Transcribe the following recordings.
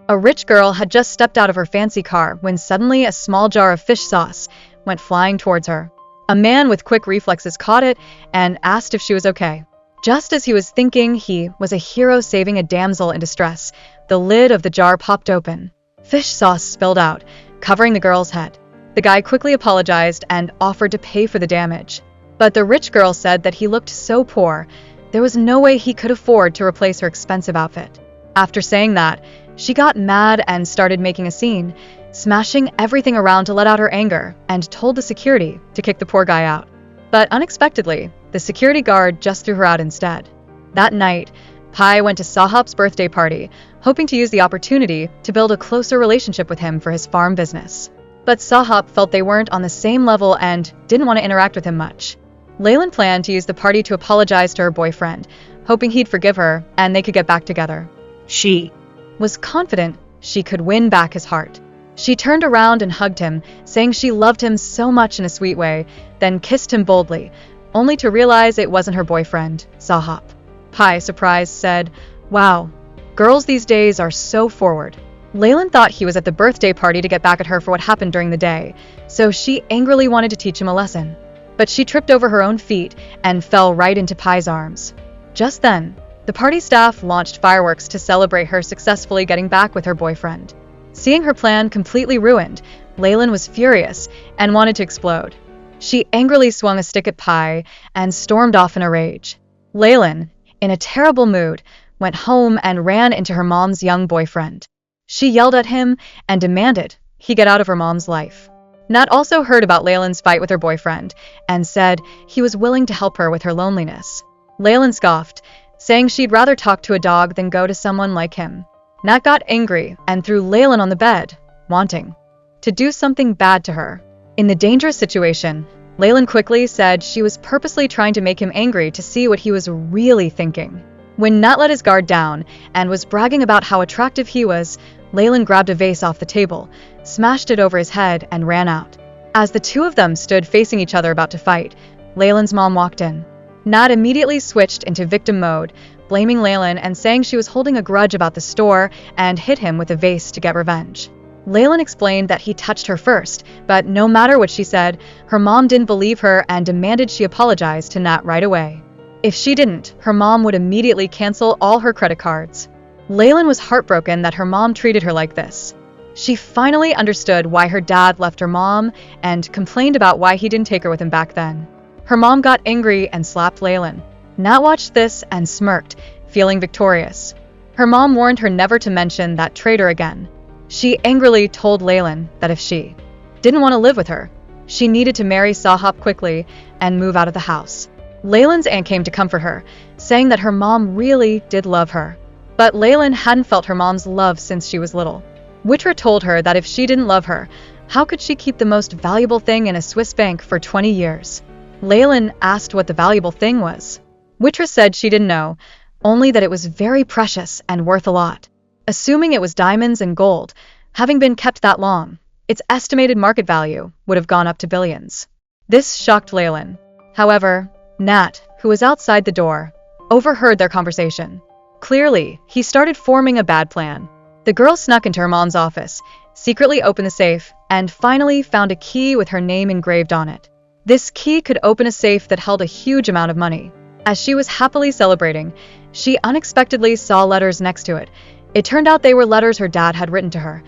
A rich girl had just stepped out of her fancy car when suddenly a small jar of fish sauce went flying towards her. A man with quick reflexes caught it and asked if she was okay. Just as he was thinking he was a hero saving a damsel in distress, the lid of the jar popped open. Fish sauce spilled out, covering the girl's head. The guy quickly apologized and offered to pay for the damage. But the rich girl said that he looked so poor, there was no way he could afford to replace her expensive outfit. After saying that, she got mad and started making a scene, smashing everything around to let out her anger, and told the security to kick the poor guy out. But unexpectedly, the security guard just threw her out instead. That night, Pai went to Sahap's birthday party, hoping to use the opportunity to build a closer relationship with him for his farm business. But Sahap felt they weren't on the same level and didn't want to interact with him much. Leyland planned to use the party to apologize to her boyfriend, hoping he'd forgive her and they could get back together. She was confident she could win back his heart. She turned around and hugged him, saying she loved him so much in a sweet way, then kissed him boldly, only to realize it wasn't her boyfriend, Sahap. Pai, surprised, said, "Wow, girls these days are so forward." Leyland thought he was at the birthday party to get back at her for what happened during the day, so she angrily wanted to teach him a lesson. But she tripped over her own feet and fell right into Pai's arms. Just then, the party staff launched fireworks to celebrate her successfully getting back with her boyfriend. Seeing her plan completely ruined, Leyland was furious and wanted to explode. She angrily swung a stick at Pai and stormed off in a rage. Leyland, in a terrible mood, went home and ran into her mom's young boyfriend. She yelled at him and demanded he get out of her mom's life. Nat also heard about Leyland's fight with her boyfriend and said he was willing to help her with her loneliness. Leyland scoffed, saying she'd rather talk to a dog than go to someone like him. Nat got angry and threw Leyland on the bed, wanting to do something bad to her. In the dangerous situation, Leyland quickly said she was purposely trying to make him angry to see what he was really thinking. When Nat let his guard down and was bragging about how attractive he was, Leyland grabbed a vase off the table, smashed it over his head, and ran out. As the two of them stood facing each other about to fight, Leyland's mom walked in. Nat immediately switched into victim mode, blaming Leyland and saying she was holding a grudge about the store and hit him with a vase to get revenge. Leyland explained that he touched her first, but no matter what she said, her mom didn't believe her and demanded she apologize to Nat right away. If she didn't, her mom would immediately cancel all her credit cards. Leyland was heartbroken that her mom treated her like this. She finally understood why her dad left her mom and complained about why he didn't take her with him back then. Her mom got angry and slapped Leyland. Nat watched this and smirked, feeling victorious. Her mom warned her never to mention that traitor again. She angrily told Leyland that if she didn't want to live with her, she needed to marry Sahap quickly and move out of the house. Leyland's aunt came to comfort her, saying that her mom really did love her. But Leyland hadn't felt her mom's love since she was little. Witcher told her that if she didn't love her, how could she keep the most valuable thing in a Swiss bank for 20 years? Leyland asked what the valuable thing was. Witcher said she didn't know, only that it was very precious and worth a lot. Assuming it was diamonds and gold, having been kept that long, its estimated market value would have gone up to billions. This shocked Leyland. However, Nat, who was outside the door, overheard their conversation. Clearly, he started forming a bad plan. The girl snuck into her mom's office, secretly opened the safe, and finally found a key with her name engraved on it. This key could open a safe that held a huge amount of money. As she was happily celebrating, she unexpectedly saw letters next to it. It turned out they were letters her dad had written to her,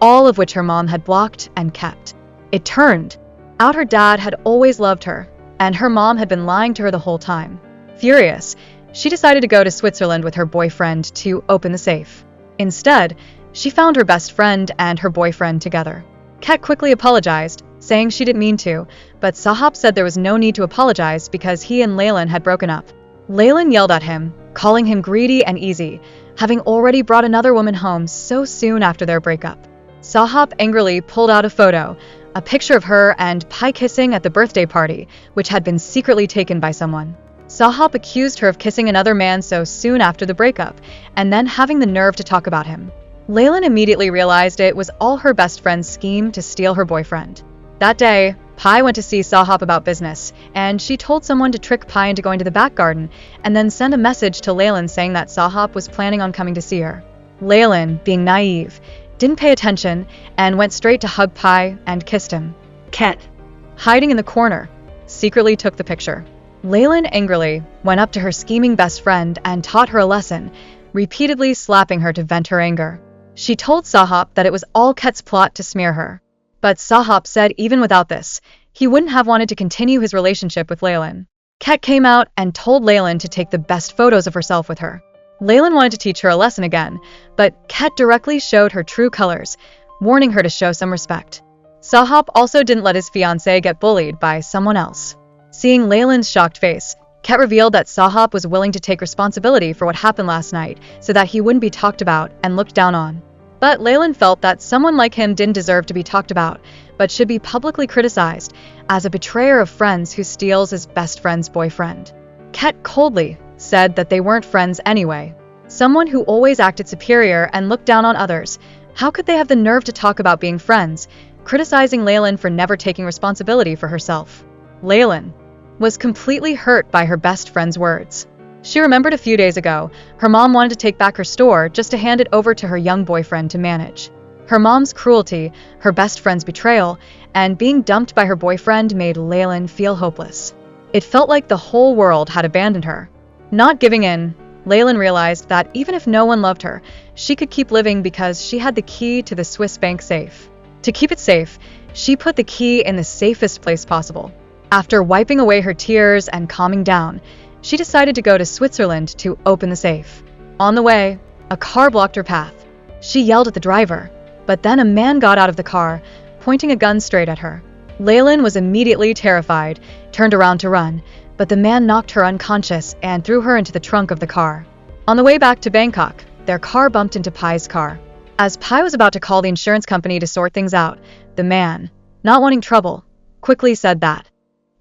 all of which her mom had blocked and kept. It turned out her dad had always loved her, and her mom had been lying to her the whole time. Furious, she decided to go to Switzerland with her boyfriend to open the safe. Instead, she found her best friend and her boyfriend together. Kat quickly apologized, saying she didn't mean to, but Sahap said there was no need to apologize because he and Leyland had broken up. Leyland yelled at him, calling him greedy and easy, having already brought another woman home so soon after their breakup. Sahap angrily pulled out a photo, a picture of her and Pai kissing at the birthday party, which had been secretly taken by someone. Sahap accused her of kissing another man so soon after the breakup, and then having the nerve to talk about him. Leyland immediately realized it was all her best friend's scheme to steal her boyfriend. That day, Pai went to see Sahap about business, and she told someone to trick Pai into going to the back garden, and then send a message to Leyland saying that Sahap was planning on coming to see her. Leyland, being naive, didn't pay attention and went straight to hug Pi and kissed him. Ket, hiding in the corner, secretly took the picture. Leyland angrily went up to her scheming best friend and taught her a lesson, repeatedly slapping her to vent her anger. She told Sahop that it was all Ket's plot to smear her. But Sahop said even without this, he wouldn't have wanted to continue his relationship with Leyland. Ket came out and told Leyland to take the best photos of herself with her. Leyland wanted to teach her a lesson again, but Ket directly showed her true colors, warning her to show some respect. Sahop also didn't let his fiancée get bullied by someone else. Seeing Leyland's shocked face, Ket revealed that Sahop was willing to take responsibility for what happened last night so that he wouldn't be talked about and looked down on. But Leyland felt that someone like him didn't deserve to be talked about, but should be publicly criticized as a betrayer of friends who steals his best friend's boyfriend. Ket coldly said that they weren't friends anyway. Someone who always acted superior and looked down on others, how could they have the nerve to talk about being friends, criticizing Leyland for never taking responsibility for herself? Leyland was completely hurt by her best friend's words. She remembered a few days ago, her mom wanted to take back her store just to hand it over to her young boyfriend to manage. Her mom's cruelty, her best friend's betrayal, and being dumped by her boyfriend made Leyland feel hopeless. It felt like the whole world had abandoned her. Not giving in, Leyland realized that even if no one loved her, she could keep living because she had the key to the Swiss bank safe. To keep it safe, she put the key in the safest place possible. After wiping away her tears and calming down, she decided to go to Switzerland to open the safe. On the way, a car blocked her path. She yelled at the driver, but then a man got out of the car, pointing a gun straight at her. Leyland was immediately terrified, turned around to run, but the man knocked her unconscious and threw her into the trunk of the car. On the way back to Bangkok, their car bumped into Pi's car. As Pi was about to call the insurance company to sort things out, the man, not wanting trouble, quickly said that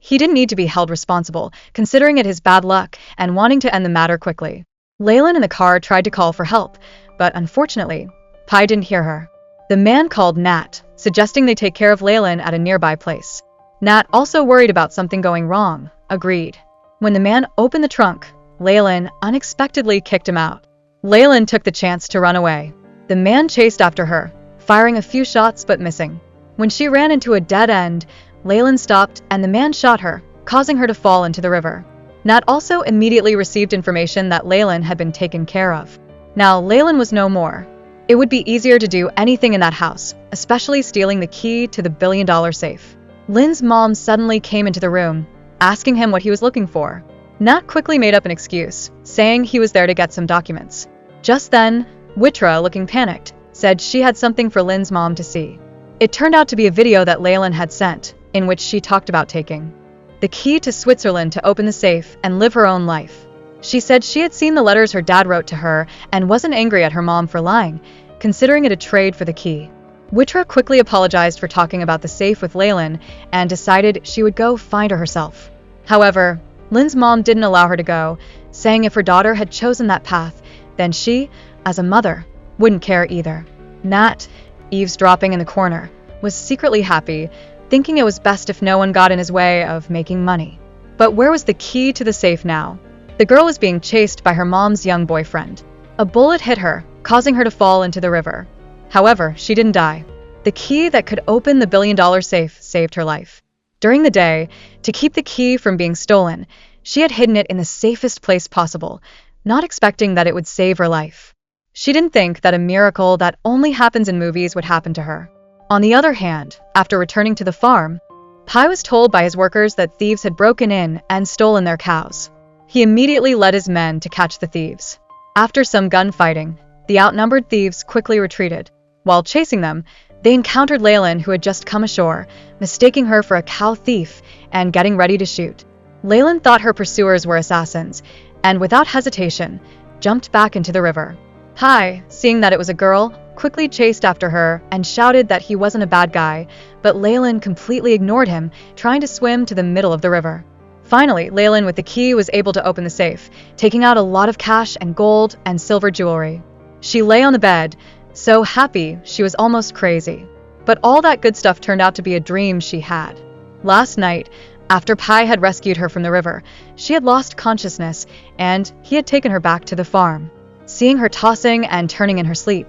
he didn't need to be held responsible, considering it his bad luck and wanting to end the matter quickly. Leyland in the car tried to call for help, but unfortunately, Pi didn't hear her. The man called Nat, suggesting they take care of Leyland at a nearby place. Nat, also worried about something going wrong, agreed. When the man opened the trunk, Leyland unexpectedly kicked him out. Leyland took the chance to run away. The man chased after her, firing a few shots but missing. When she ran into a dead end, Leyland stopped and the man shot her, causing her to fall into the river. Nat also immediately received information that Leyland had been taken care of. Now Leyland was no more. It would be easier to do anything in that house, especially stealing the key to the billion-dollar safe. Lynn's mom suddenly came into the room, asking him what he was looking for. Nat quickly made up an excuse, saying he was there to get some documents. Just then, Witra, looking panicked, said she had something for Lynn's mom to see. It turned out to be a video that Leyland had sent, in which she talked about taking the key to Switzerland to open the safe and live her own life. She said she had seen the letters her dad wrote to her and wasn't angry at her mom for lying, considering it a trade for the key. Witra quickly apologized for talking about the safe with Leyland and decided she would go find her herself. However, Lynn's mom didn't allow her to go, saying if her daughter had chosen that path, then she, as a mother, wouldn't care either. Nat, eavesdropping in the corner, was secretly happy, thinking it was best if no one got in his way of making money. But where was the key to the safe now? The girl was being chased by her mom's young boyfriend. A bullet hit her, causing her to fall into the river. However, she didn't die. The key that could open the billion-dollar safe saved her life. During the day, to keep the key from being stolen, she had hidden it in the safest place possible, not expecting that it would save her life. She didn't think that a miracle that only happens in movies would happen to her. On the other hand, after returning to the farm, Pi was told by his workers that thieves had broken in and stolen their cows. He immediately led his men to catch the thieves. After some gunfighting, the outnumbered thieves quickly retreated. While chasing them, they encountered Leyland, who had just come ashore, mistaking her for a cow thief and getting ready to shoot. Leyland thought her pursuers were assassins, and without hesitation, jumped back into the river. Pi, seeing that it was a girl, quickly chased after her and shouted that he wasn't a bad guy, but Leyland completely ignored him, trying to swim to the middle of the river. Finally, Leyland with the key was able to open the safe, taking out a lot of cash and gold and silver jewelry. She lay on the bed, so happy she was almost crazy. But all that good stuff turned out to be a dream she had. Last night, after Pi had rescued her from the river, she had lost consciousness and he had taken her back to the farm. Seeing her tossing and turning in her sleep,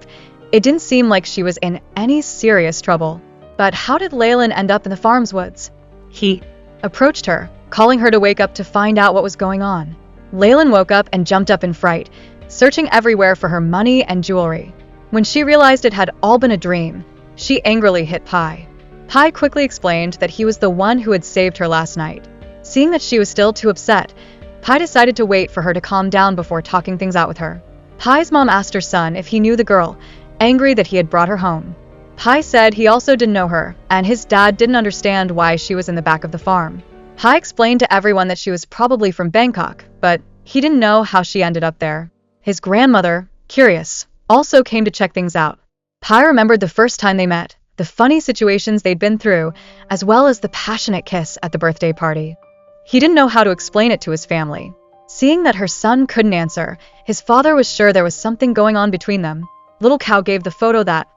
It didn't seem like she was in any serious trouble. But how did Leyland end up in the farm's woods? He approached her, calling her to wake up to find out what was going on. Leyland woke up and jumped up in fright, searching everywhere for her money and jewelry. When she realized it had all been a dream, she angrily hit Pi. Pi quickly explained that he was the one who had saved her last night. Seeing that she was still too upset, Pi decided to wait for her to calm down before talking things out with her. Pi's mom asked her son if he knew the girl, angry that he had brought her home. Pi said he also didn't know her, and his dad didn't understand why she was in the back of the farm. Pi explained to everyone that she was probably from Bangkok, but he didn't know how she ended up there. His grandmother, curious, also came to check things out. Pi remembered the first time they met, the funny situations they'd been through, as well as the passionate kiss at the birthday party. He didn't know how to explain it to his family. Seeing that her son couldn't answer, his father was sure there was something going on between them. Little Cow gave the photo that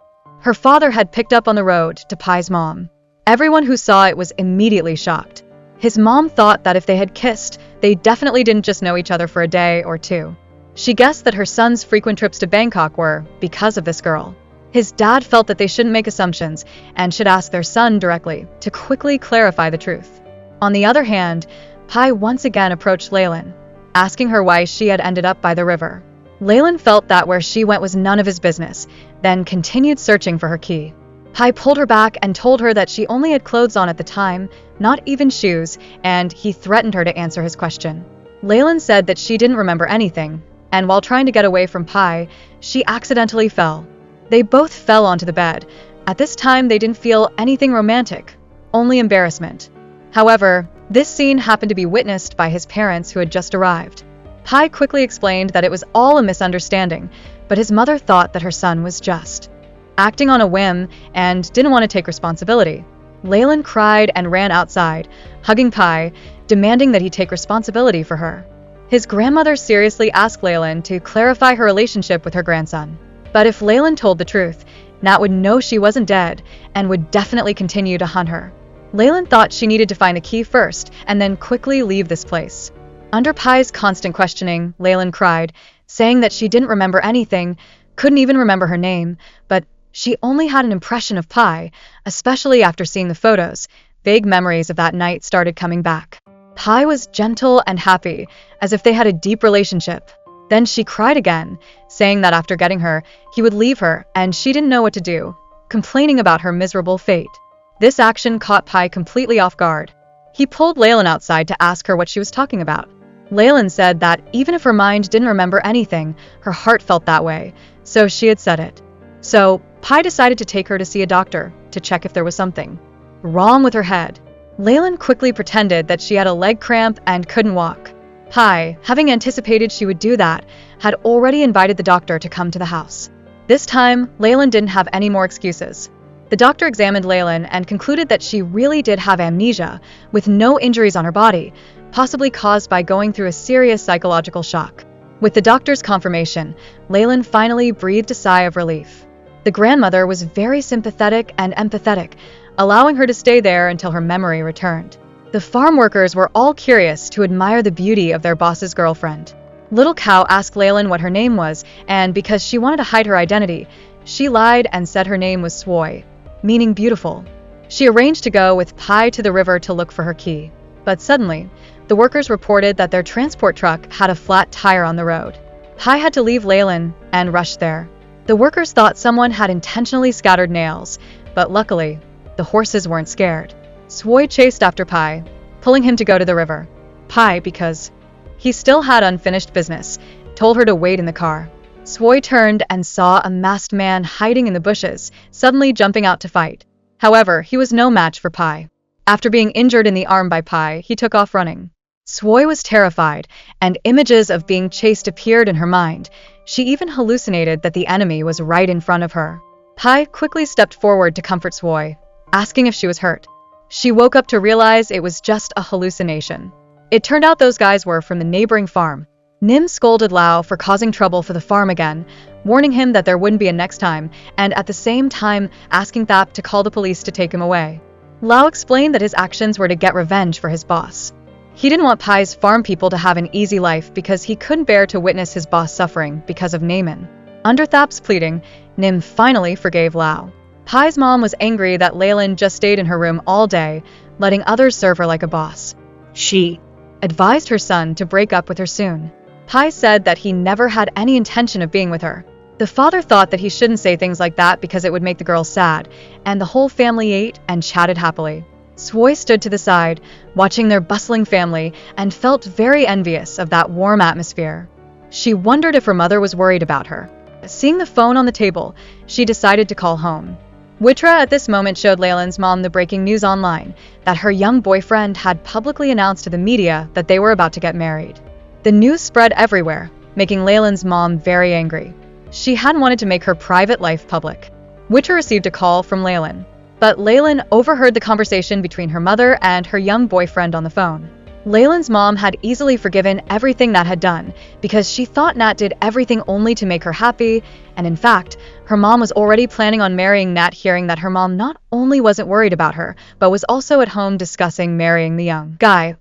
her father had picked up on the road to Pi's mom. Everyone who saw it was immediately shocked. His mom thought that if they had kissed, they definitely didn't just know each other for a day or two. She guessed that her son's frequent trips to Bangkok were because of this girl. His dad felt that they shouldn't make assumptions and should ask their son directly to quickly clarify the truth. On the other hand, Pi once again approached Leyland, asking her why she had ended up by the river. Leyland felt that where she went was none of his business, then continued searching for her key. Pi pulled her back and told her that she only had clothes on at the time, not even shoes, and he threatened her to answer his question. Leyland said that she didn't remember anything, and while trying to get away from Pi, she accidentally fell. They both fell onto the bed. At this time, they didn't feel anything romantic, only embarrassment. However, this scene happened to be witnessed by his parents who had just arrived. Pi quickly explained that it was all a misunderstanding, but his mother thought that her son was just acting on a whim and didn't want to take responsibility. Leyland cried and ran outside, hugging Pi, demanding that he take responsibility for her. His grandmother seriously asked Leyland to clarify her relationship with her grandson. But if Leyland told the truth, Nat would know she wasn't dead and would definitely continue to hunt her. Leyland thought she needed to find the key first and then quickly leave this place. Under Pi's constant questioning, Leyland cried, saying that she didn't remember anything, couldn't even remember her name, but she only had an impression of Pi, especially after seeing the photos. Vague memories of that night started coming back. Pi was gentle and happy, as if they had a deep relationship. Then she cried again, saying that after getting her, he would leave her and she didn't know what to do, complaining about her miserable fate. This action caught Pi completely off guard. He pulled Leyland outside to ask her what she was talking about. Leyland said that even if her mind didn't remember anything, her heart felt that way, so she had said it. So, Pi decided to take her to see a doctor to check if there was something wrong with her head. Leyland quickly pretended that she had a leg cramp and couldn't walk. Pi, having anticipated she would do that, had already invited the doctor to come to the house. This time, Leyland didn't have any more excuses. The doctor examined Leyland and concluded that she really did have amnesia, with no injuries on her body, possibly caused by going through a serious psychological shock. With the doctor's confirmation, Leyland finally breathed a sigh of relief. The grandmother was very sympathetic and empathetic, allowing her to stay there until her memory returned. The farm workers were all curious to admire the beauty of their boss's girlfriend. Little Cow asked Leyland what her name was, and because she wanted to hide her identity, she lied and said her name was Swoy, meaning beautiful. She arranged to go with Pi to the river to look for her key. But suddenly, the workers reported that their transport truck had a flat tire on the road. Pi had to leave Leyland and rush there. The workers thought someone had intentionally scattered nails, but luckily, the horses weren't scared. Swoy chased after Pi, pulling him to go to the river. Pi, because he still had unfinished business, told her to wait in the car. Swoy turned and saw a masked man hiding in the bushes, suddenly jumping out to fight. However, he was no match for Pi. After being injured in the arm by Pi, he took off running. Swoy was terrified, and images of being chased appeared in her mind. She even hallucinated that the enemy was right in front of her. Pi quickly stepped forward to comfort Swoy, asking if she was hurt. She woke up to realize it was just a hallucination. It turned out those guys were from the neighboring farm. Nim scolded Lau for causing trouble for the farm again, warning him that there wouldn't be a next time, and at the same time asking Thap to call the police to take him away. Lau explained that his actions were to get revenge for his boss. He didn't want Pi's farm people to have an easy life because he couldn't bear to witness his boss suffering because of Naaman. Under Thap's pleading, Nim finally forgave Lau. Pai's mom was angry that Leyland just stayed in her room all day, letting others serve her like a boss. She advised her son to break up with her soon. Pai said that he never had any intention of being with her. The father thought that he shouldn't say things like that because it would make the girl sad, and the whole family ate and chatted happily. Swoi stood to the side, watching their bustling family, and felt very envious of that warm atmosphere. She wondered if her mother was worried about her. Seeing the phone on the table, she decided to call home. Witra at this moment showed Leyland's mom the breaking news online, that her young boyfriend had publicly announced to the media that they were about to get married. The news spread everywhere, making Leyland's mom very angry. She hadn't wanted to make her private life public. Witra received a call from Leyland, but Leyland overheard the conversation between her mother and her young boyfriend on the phone. Leyland's mom had easily forgiven everything Nat had done because she thought Nat did everything only to make her happy, and in fact, her mom was already planning on marrying Nat, hearing that her mom not only wasn't worried about her, but was also at home discussing marrying the young guy.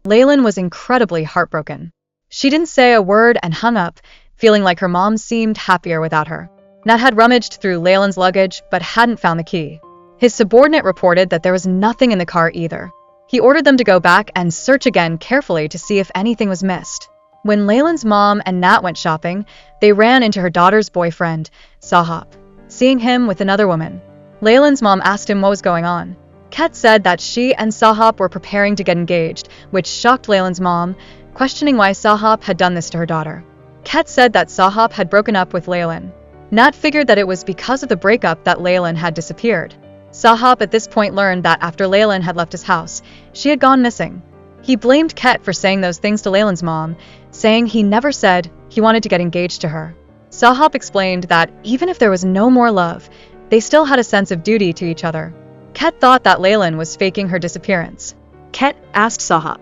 Leyland was incredibly heartbroken. She didn't say a word and hung up, feeling like her mom seemed happier without her. Nat had rummaged through Leyland's luggage but hadn't found the key. His subordinate reported that there was nothing in the car either. He ordered them to go back and search again carefully to see if anything was missed. When Leyland's mom and Nat went shopping, they ran into her daughter's boyfriend, Sahap, seeing him with another woman. Leyland's mom asked him what was going on. Ket said that she and Sahap were preparing to get engaged, which shocked Leyland's mom, questioning why Sahap had done this to her daughter. Ket said that Sahap had broken up with Leyland. Nat figured that it was because of the breakup that Leyland had disappeared. Sahap at this point learned that after Leyland had left his house, she had gone missing. He blamed Ket for saying those things to Leyland's mom, saying he never said he wanted to get engaged to her. Sahap explained that even if there was no more love, they still had a sense of duty to each other. Ket thought that Leyland was faking her disappearance. Ket asked Sahap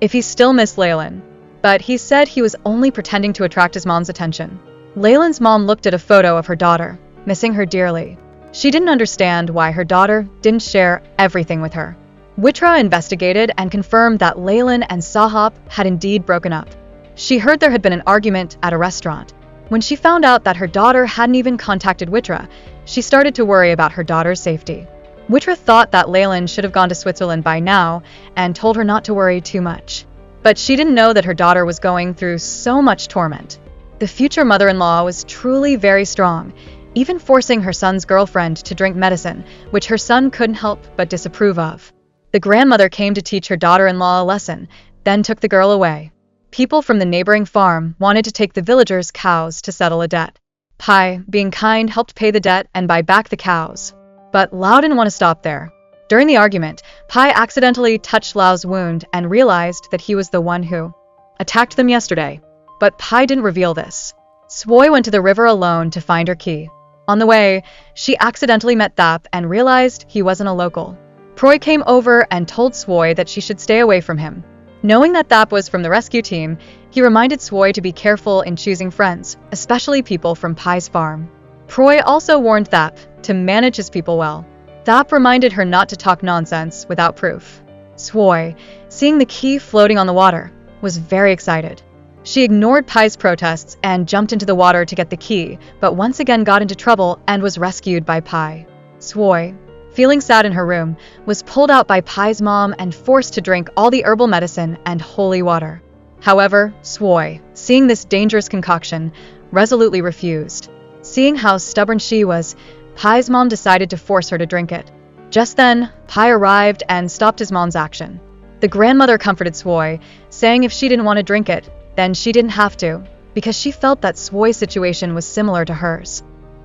if he still missed Leyland, but he said he was only pretending to attract his mom's attention. Leyland's mom looked at a photo of her daughter, missing her dearly. She didn't understand why her daughter didn't share everything with her. Witra investigated and confirmed that Leyland and Sahap had indeed broken up. She heard there had been an argument at a restaurant. When she found out that her daughter hadn't even contacted Witra, she started to worry about her daughter's safety. Witra thought that Leyland should have gone to Switzerland by now and told her not to worry too much. But she didn't know that her daughter was going through so much torment. The future mother-in-law was truly very strong, even forcing her son's girlfriend to drink medicine, which her son couldn't help but disapprove of. The grandmother came to teach her daughter-in-law a lesson, then took the girl away. People from the neighboring farm wanted to take the villagers' cows to settle a debt. Pai, being kind, helped pay the debt and buy back the cows. But Lau didn't want to stop there. During the argument, Pai accidentally touched Lau's wound and realized that he was the one who attacked them yesterday. But Pai didn't reveal this. Swoi went to the river alone to find her key. On the way, she accidentally met Thap and realized he wasn't a local. Proy came over and told Swoi that she should stay away from him. Knowing that Thap was from the rescue team, he reminded Swoi to be careful in choosing friends, especially people from Pai's farm. Proy also warned Thap to manage his people well. Thap reminded her not to talk nonsense without proof. Swoi, seeing the key floating on the water, was very excited. She ignored Pai's protests and jumped into the water to get the key, but once again got into trouble and was rescued by Pai. Swoi, feeling sad in her room, was pulled out by Pai's mom and forced to drink all the herbal medicine and holy water. However, Swoi, seeing this dangerous concoction, resolutely refused. Seeing how stubborn she was, Pai's mom decided to force her to drink it. Just then, Pai arrived and stopped his mom's action. The grandmother comforted Swoi, saying if she didn't want to drink it, then she didn't have to, because she felt that Swoi's situation was similar to hers.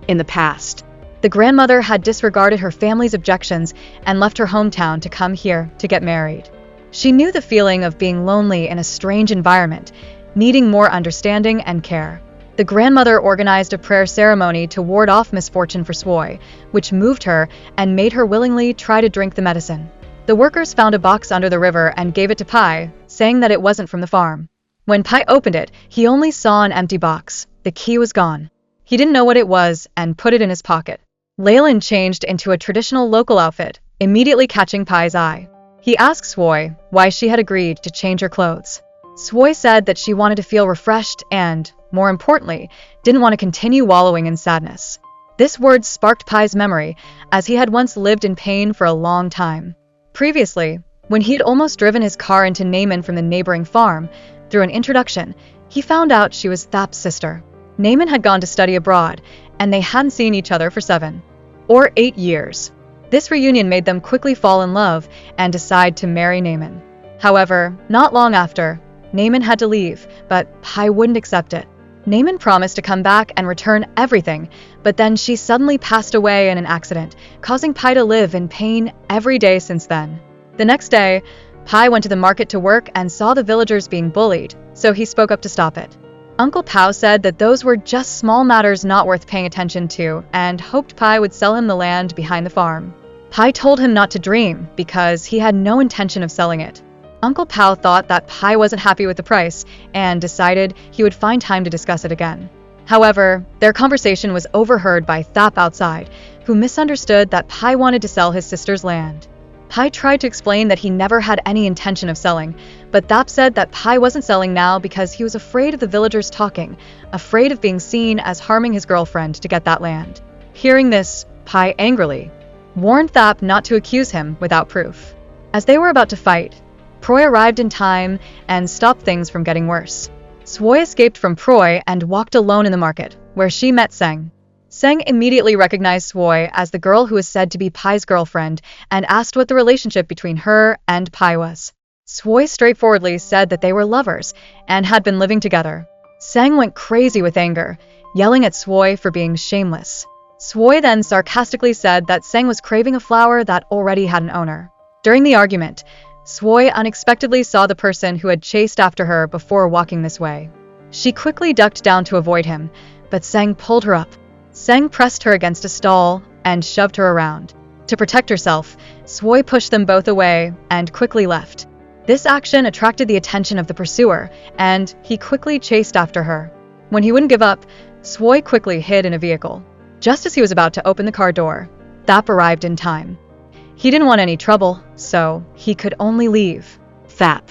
In the past, the grandmother had disregarded her family's objections and left her hometown to come here to get married. She knew the feeling of being lonely in a strange environment, needing more understanding and care. The grandmother organized a prayer ceremony to ward off misfortune for Swoi, which moved her and made her willingly try to drink the medicine. The workers found a box under the river and gave it to Pai, saying that it wasn't from the farm. When Pai opened it, he only saw an empty box. The key was gone. He didn't know what it was and put it in his pocket. Leyland changed into a traditional local outfit, immediately catching Pai's eye. He asked Swoi why she had agreed to change her clothes. Swoi said that she wanted to feel refreshed and more importantly, didn't want to continue wallowing in sadness. This word sparked Pai's memory, as he had once lived in pain for a long time. Previously, when he had almost driven his car into Naaman from the neighboring farm, through an introduction, he found out she was Thap's sister. Naaman had gone to study abroad, and they hadn't seen each other for 7 or 8 years. This reunion made them quickly fall in love and decide to marry Naaman. However, not long after, Naaman had to leave, but Pai wouldn't accept it. Naaman promised to come back and return everything, but then she suddenly passed away in an accident, causing Pai to live in pain every day since then. The next day, Pai went to the market to work and saw the villagers being bullied, so he spoke up to stop it. Uncle Pao said that those were just small matters not worth paying attention to, and hoped Pai would sell him the land behind the farm. Pai told him not to dream, because he had no intention of selling it. Uncle Pao thought that Pai wasn't happy with the price, and decided he would find time to discuss it again. However, their conversation was overheard by Thap outside, who misunderstood that Pai wanted to sell his sister's land. Pai tried to explain that he never had any intention of selling, but Thap said that Pai wasn't selling now because he was afraid of the villagers talking, afraid of being seen as harming his girlfriend to get that land. Hearing this, Pai angrily warned Thap not to accuse him without proof. As they were about to fight, Proy arrived in time and stopped things from getting worse. Swoy escaped from Proy and walked alone in the market, where she met Seng. Seng immediately recognized Swoy as the girl who was said to be Pai's girlfriend and asked what the relationship between her and Pai was. Swoy straightforwardly said that they were lovers and had been living together. Seng went crazy with anger, yelling at Swoy for being shameless. Swoy then sarcastically said that Seng was craving a flower that already had an owner. During the argument, Swoy unexpectedly saw the person who had chased after her before walking this way. She quickly ducked down to avoid him, but Seng pulled her up. Seng pressed her against a stall and shoved her around. To protect herself, Swoy pushed them both away and quickly left. This action attracted the attention of the pursuer, and he quickly chased after her. When he wouldn't give up, Swoy quickly hid in a vehicle. Just as he was about to open the car door, Thap arrived in time. He didn't want any trouble, so he could only leave. Thap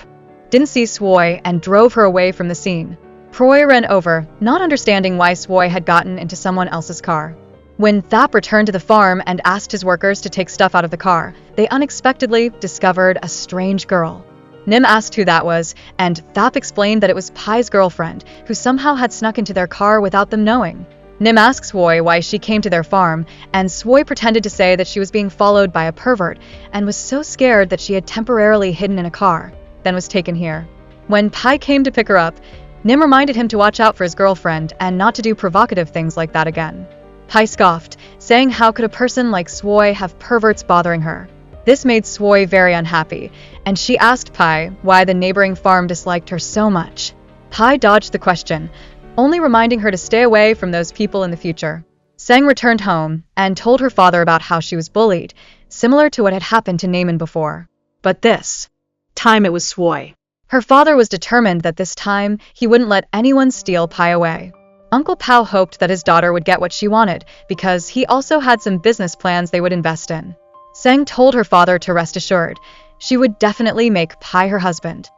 didn't see Swoy and drove her away from the scene. Proy ran over, not understanding why Swoy had gotten into someone else's car. When Thap returned to the farm and asked his workers to take stuff out of the car, they unexpectedly discovered a strange girl. Nim asked who that was, and Thap explained that it was Pai's girlfriend, who somehow had snuck into their car without them knowing. Nim asked Swoy why she came to their farm, and Swoy pretended to say that she was being followed by a pervert and was so scared that she had temporarily hidden in a car, then was taken here. When Pai came to pick her up, Nim reminded him to watch out for his girlfriend and not to do provocative things like that again. Pai scoffed, saying how could a person like Swoy have perverts bothering her. This made Swoy very unhappy, and she asked Pai why the neighboring farm disliked her so much. Pai dodged the question, only reminding her to stay away from those people in the future. Seng returned home and told her father about how she was bullied, similar to what had happened to Naaman before. But this time it was Swoy. Her father was determined that this time he wouldn't let anyone steal Pai away. Uncle Pao hoped that his daughter would get what she wanted, because he also had some business plans they would invest in. Seng told her father to rest assured, she would definitely make Pai her husband.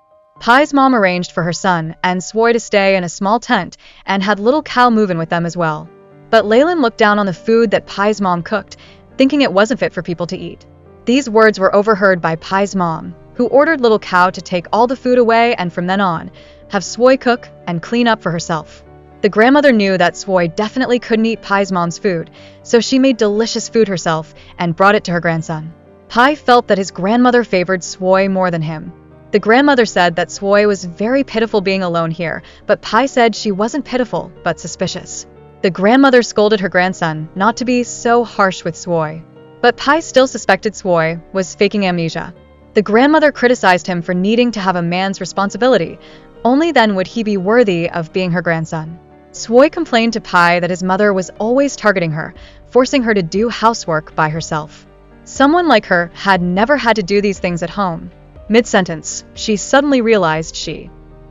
Pai's mom arranged for her son and Swoy to stay in a small tent and had little Cal move in with them as well. But Leyland looked down on the food that Pai's mom cooked, thinking it wasn't fit for people to eat. These words were overheard by Pai's mom, who ordered little Cow to take all the food away and from then on, have Swoy cook and clean up for herself. The grandmother knew that Swoy definitely couldn't eat Pai's mom's food, so she made delicious food herself and brought it to her grandson. Pai felt that his grandmother favored Swoy more than him. The grandmother said that Swoy was very pitiful being alone here, but Pai said she wasn't pitiful, but suspicious. The grandmother scolded her grandson not to be so harsh with Swoy. But Pai still suspected Swoy was faking amnesia. The grandmother criticized him for needing to have a man's responsibility. Only then would he be worthy of being her grandson. Swoy complained to Pai that his mother was always targeting her, forcing her to do housework by herself. Someone like her had never had to do these things at home. Mid-sentence, she suddenly realized she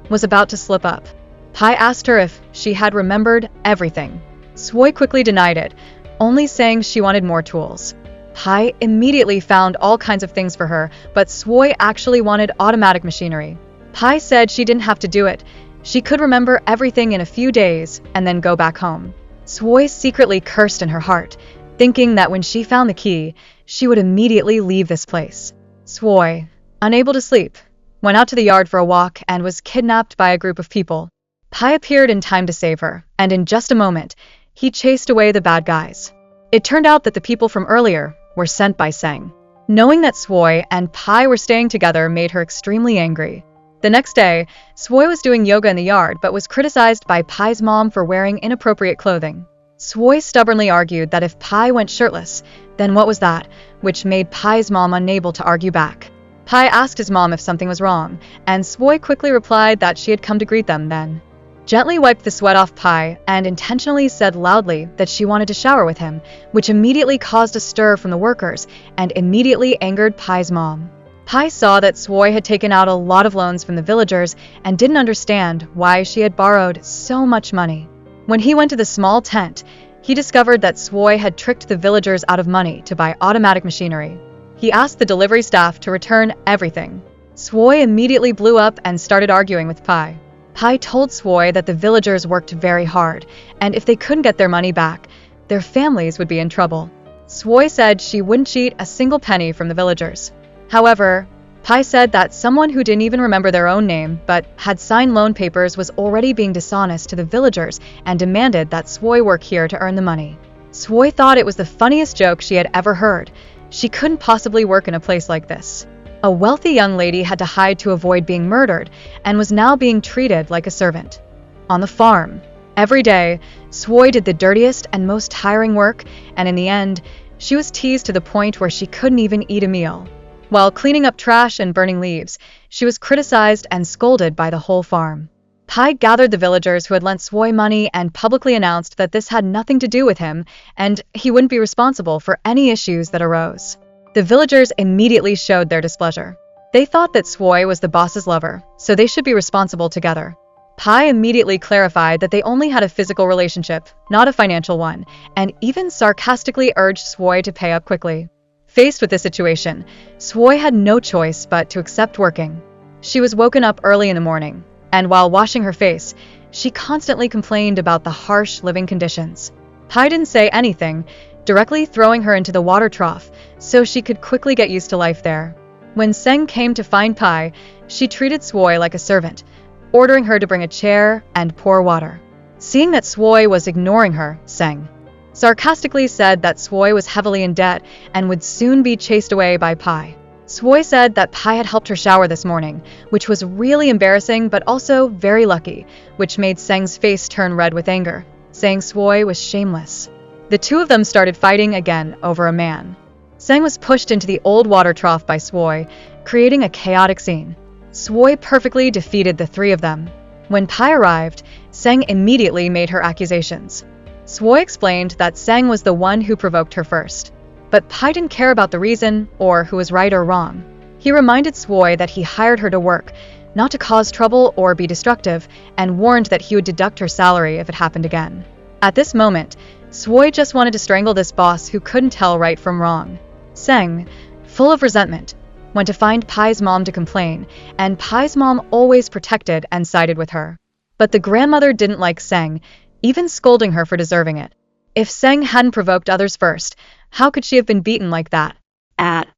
was about to slip up. Pai asked her if she had remembered everything. Swoy quickly denied it, only saying she wanted more tools. Pai immediately found all kinds of things for her, but Swoy actually wanted automatic machinery. Pai said she didn't have to do it, She could remember everything in a few days and then go back home. Swoi secretly cursed in her heart, thinking that when she found the key, she would immediately leave this place. Swoi, unable to sleep, went out to the yard for a walk and was kidnapped by a group of people. Pai appeared in time to save her, and in just a moment, he chased away the bad guys. It turned out that the people from earlier were sent by Seng. Knowing that Swoi and Pai were staying together made her extremely angry. The next day, Swoi was doing yoga in the yard but was criticized by Pai's mom for wearing inappropriate clothing. Swoi stubbornly argued that if Pai went shirtless, then what was that, which made Pai's mom unable to argue back. Pai asked his mom if something was wrong, and Swoi quickly replied that she had come to greet them then. Gently wiped the sweat off Pai and intentionally said loudly that she wanted to shower with him, which immediately caused a stir from the workers and immediately angered Pai's mom. Pai saw that Swoi had taken out a lot of loans from the villagers and didn't understand why she had borrowed so much money. When he went to the small tent, he discovered that Swoi had tricked the villagers out of money to buy automatic machinery. He asked the delivery staff to return everything. Swoi immediately blew up and started arguing with Pai. Pai told Swoi that the villagers worked very hard, and if they couldn't get their money back, their families would be in trouble. Swoi said she wouldn't cheat a single penny from the villagers. However, Pai said that someone who didn't even remember their own name but had signed loan papers was already being dishonest to the villagers and demanded that Swoi work here to earn the money. Swoi thought it was the funniest joke she had ever heard. She couldn't possibly work in a place like this. A wealthy young lady had to hide to avoid being murdered and was now being treated like a servant. On the farm, every day, Swoi did the dirtiest and most tiring work, and in the end, she was teased to the point where she couldn't even eat a meal. While cleaning up trash and burning leaves, she was criticized and scolded by the whole farm. Pai gathered the villagers who had lent Swoi money and publicly announced that this had nothing to do with him and he wouldn't be responsible for any issues that arose. The villagers immediately showed their displeasure. They thought that Swoi was the boss's lover, so they should be responsible together. Pai immediately clarified that they only had a physical relationship, not a financial one, and even sarcastically urged Swoi to pay up quickly. Faced with this situation, Swoi had no choice but to accept working. She was woken up early in the morning, and while washing her face, she constantly complained about the harsh living conditions. Pai didn't say anything, directly throwing her into the water trough so she could quickly get used to life there. When Seng came to find Pai, she treated Swoi like a servant, ordering her to bring a chair and pour water. Seeing that Swoi was ignoring her, Seng sarcastically said that Swoi was heavily in debt and would soon be chased away by Pai. Swoi said that Pai had helped her shower this morning, which was really embarrassing but also very lucky, which made Seng's face turn red with anger, saying Swoi was shameless. The two of them started fighting again over a man. Seng was pushed into the old water trough by Swoi, creating a chaotic scene. Swoi perfectly defeated the three of them. When Pai arrived, Seng immediately made her accusations. Swoi explained that Seng was the one who provoked her first, but Pai didn't care about the reason or who was right or wrong. He reminded Swoi that he hired her to work, not to cause trouble or be destructive, and warned that he would deduct her salary if it happened again. At this moment, Swoi just wanted to strangle this boss who couldn't tell right from wrong. Seng, full of resentment, went to find Pai's mom to complain, and Pai's mom always protected and sided with her. But the grandmother didn't like Seng, even scolding her for deserving it. If Seng hadn't provoked others first, how could she have been beaten like that? At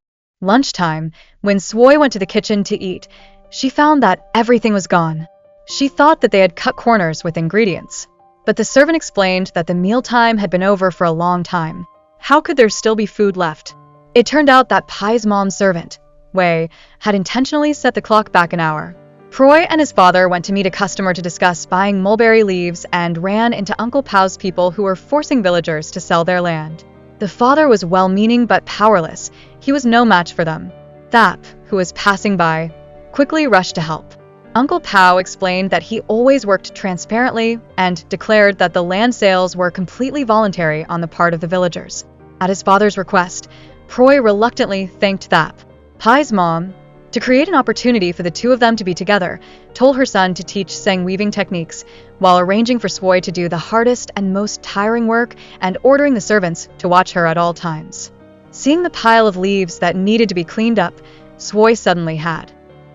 lunchtime, when Swoi went to the kitchen to eat, she found that everything was gone. She thought that they had cut corners with ingredients, but the servant explained that the mealtime had been over for a long time. How could there still be food left? It turned out that Pai's mom's servant, Wei, had intentionally set the clock back an hour. Proy and his father went to meet a customer to discuss buying mulberry leaves and ran into Uncle Pao's people who were forcing villagers to sell their land. The father was well-meaning but powerless. He was no match for them. Thap, who was passing by, quickly rushed to help. Uncle Pao explained that he always worked transparently and declared that the land sales were completely voluntary on the part of the villagers. At his father's request, Proy reluctantly thanked Thap. Pai's mom, to create an opportunity for the two of them to be together, told her son to teach Seng weaving techniques, while arranging for Swoi to do the hardest and most tiring work and ordering the servants to watch her at all times. Seeing the pile of leaves that needed to be cleaned up, Swoi suddenly had